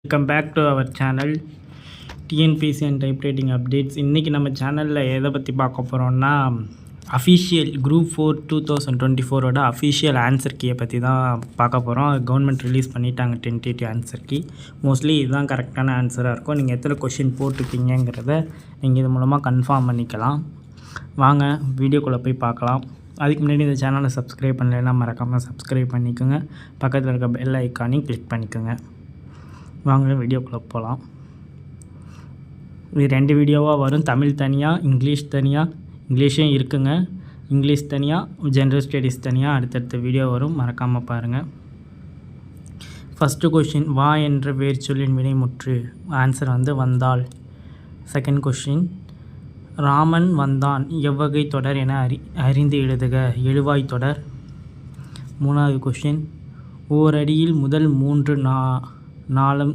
Welcome back to our channel TNPSC and typewriting updates. இன்றைக்கி நம்ம சேனலில் எதை பற்றி பார்க்க போகிறோம்னா அஃபிஷியல் குரூப் 4 2024 அஃபிஷியல் ஆன்சர் கீயை பற்றி தான் பார்க்க போகிறோம். கவர்மெண்ட் ரிலீஸ் பண்ணிட்டாங்க டென்டேட்டிவ் ஆன்சர் கீ. மோஸ்ட்லி இதுதான் கரெக்டான ஆன்சராக இருக்கும். நீங்கள் எத்தனை கொஷின் போட்டிருக்கீங்கிறத நீங்கள் இது மூலமாக கன்ஃபார்ம் பண்ணிக்கலாம். வாங்க வீடியோக்குள்ளே போய் பார்க்கலாம். அதுக்கு முன்னாடி இந்த சேனலை சப்ஸ்கிரைப் பண்ணலைன்னா மறக்காமல் சப்ஸ்கிரைப் பண்ணிக்கோங்க. பக்கத்தில் இருக்க பெல் ஐக்கானையும் கிளிக் பண்ணிக்கோங்க. வாங்க வீடியோக்குள்ளே போகலாம். இது 2 வீடியோவாக வரும். தமிழ் தனியாக, இங்கிலீஷ் தனியாக. இங்கிலீஷும் இருக்குங்க. இங்கிலீஷ் தனியாக, ஜென்ரல் ஸ்டடீஸ் தனியாக அடுத்தடுத்த வீடியோ வரும். மறக்காமல் பாருங்கள். ஃபஸ்ட்டு கொஷின், வா என்ற வேர்ச்சொல்லின் வினைமுற்று. ஆன்சர் வந்தால். செகண்ட் கொஷின், ராமன் வந்தான் எவ்வகை தொடர் என அறிந்து எழுதுக. எழுவாய் தொடர். மூணாவது கொஷின், ஓரடியில் முதல் 3 நாளம்